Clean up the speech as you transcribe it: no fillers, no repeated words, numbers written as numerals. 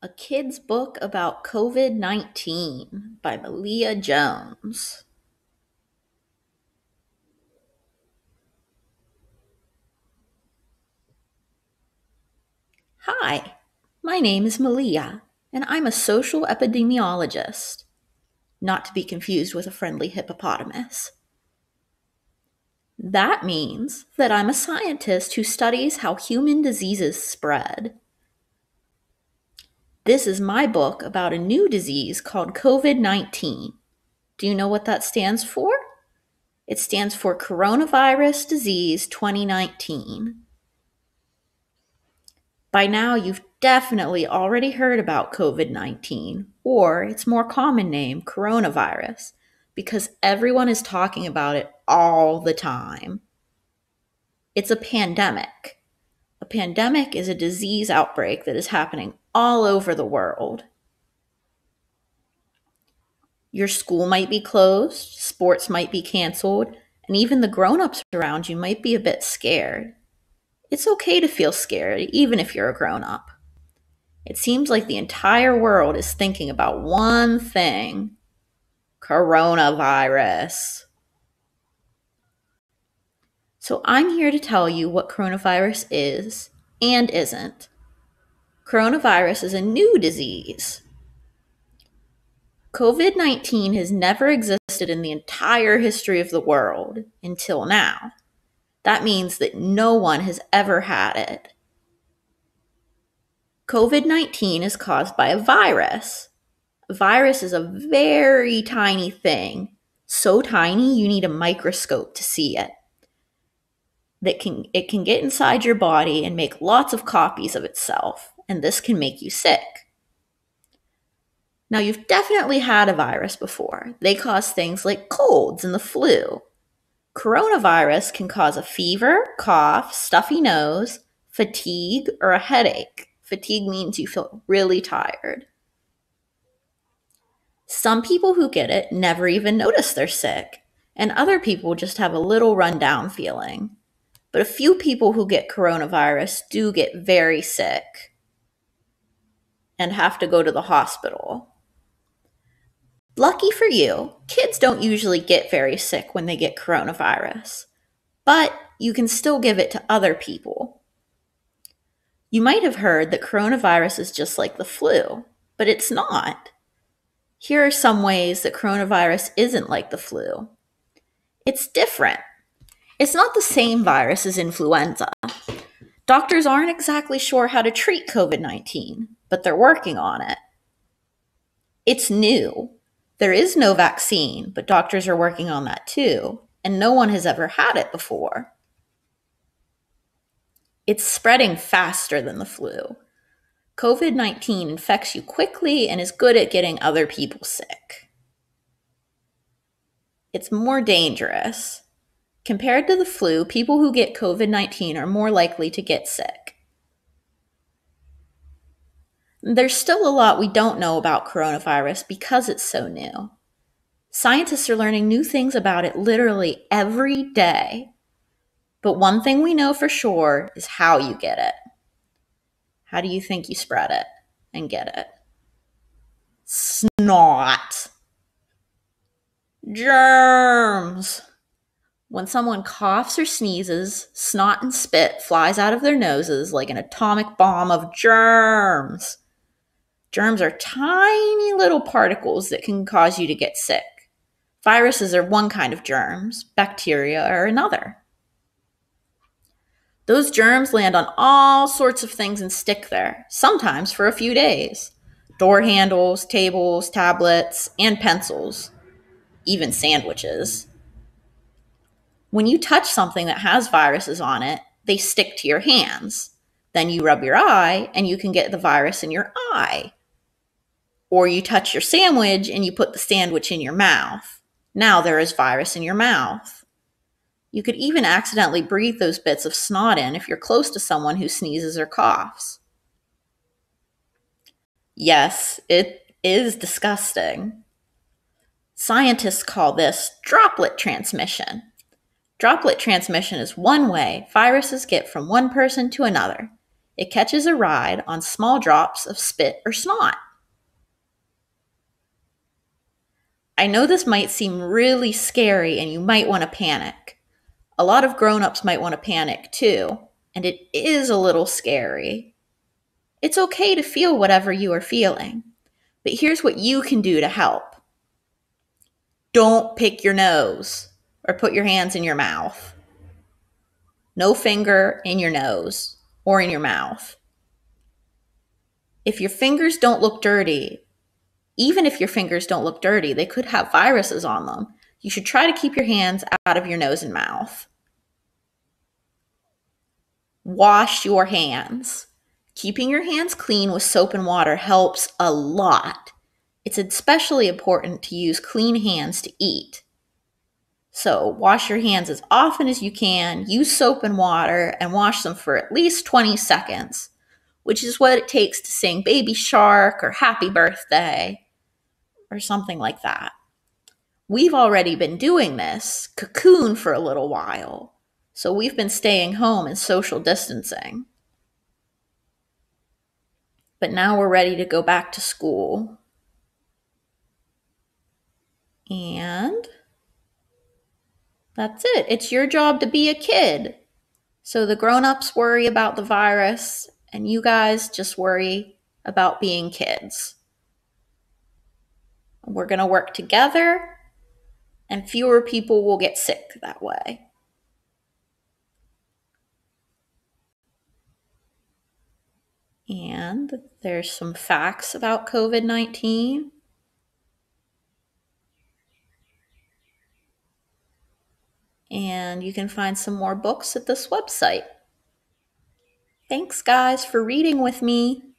A Kid's Book About COVID-19 by Malia Jones. Hi, my name is Malia, and I'm a social epidemiologist, not to be confused with a friendly hippopotamus. That means that I'm a scientist who studies how human diseases spread. This is my book about a new disease called COVID-19. Do you know what that stands for? It stands for Coronavirus Disease 2019. By now, you've definitely already heard about COVID-19, or its more common name, coronavirus, because everyone is talking about it all the time. It's a pandemic. A pandemic is a disease outbreak that is happening all over the world. Your school might be closed, sports might be canceled, and even the grown-ups around you might be a bit scared. It's okay to feel scared, even if you're a grown-up. It seems like the entire world is thinking about one thing: coronavirus. So I'm here to tell you what coronavirus is and isn't. Coronavirus is a new disease. COVID-19 has never existed in the entire history of the world until now. That means that no one has ever had it. COVID-19 is caused by a virus. A virus is a very tiny thing, so tiny you need a microscope to see it. It can get inside your body and make lots of copies of itself, and this can make you sick. Now, you've definitely had a virus before. They cause things like colds and the flu. Coronavirus can cause a fever, cough, stuffy nose, fatigue, or a headache. Fatigue means you feel really tired. Some people who get it never even notice they're sick, and other people just have a little rundown feeling. But a few people who get coronavirus do get very sick and have to go to the hospital. Lucky for you, kids don't usually get very sick when they get coronavirus, but you can still give it to other people. You might have heard that coronavirus is just like the flu, but it's not. Here are some ways that coronavirus isn't like the flu. It's different. It's not the same virus as influenza. Doctors aren't exactly sure how to treat COVID-19, but they're working on it. It's new. There is no vaccine, but doctors are working on that too, and no one has ever had it before. It's spreading faster than the flu. COVID-19 infects you quickly and is good at getting other people sick. It's more dangerous. Compared to the flu, people who get COVID-19 are more likely to get sick. There's still a lot we don't know about coronavirus because it's so new. Scientists are learning new things about it literally every day. But one thing we know for sure is how you get it. How do you think you spread it and get it? Snot. Germs. When someone coughs or sneezes, snot and spit flies out of their noses like an atomic bomb of germs. Germs are tiny little particles that can cause you to get sick. Viruses are one kind of germs, bacteria are another. Those germs land on all sorts of things and stick there, sometimes for a few days. Door handles, tables, tablets, and pencils, even sandwiches. When you touch something that has viruses on it, they stick to your hands. Then you rub your eye and you can get the virus in your eye. Or you touch your sandwich and you put the sandwich in your mouth. Now there is virus in your mouth. You could even accidentally breathe those bits of snot in if you're close to someone who sneezes or coughs. Yes, it is disgusting. Scientists call this droplet transmission. Droplet transmission is one way viruses get from one person to another. It catches a ride on small drops of spit or snot. I know this might seem really scary and you might want to panic. A lot of grown-ups might want to panic too, and it is a little scary. It's okay to feel whatever you are feeling, but here's what you can do to help. Don't pick your nose or put your hands in your mouth. No finger in your nose or in your mouth. If your fingers don't look dirty, even if your fingers don't look dirty, they could have viruses on them. You should try to keep your hands out of your nose and mouth. Wash your hands. Keeping your hands clean with soap and water helps a lot. It's especially important to use clean hands to eat. So wash your hands as often as you can, use soap and water, and wash them for at least 20 seconds, which is what it takes to sing Baby Shark or Happy Birthday or something like that. We've already been doing this cocoon for a little while, so we've been staying home and social distancing. But now we're ready to go back to school. And that's it. It's your job to be a kid. So the grown-ups worry about the virus, and you guys just worry about being kids. We're going to work together, and fewer people will get sick that way. And there's some facts about COVID-19. And you can find some more books at this website. Thanks, guys, for reading with me.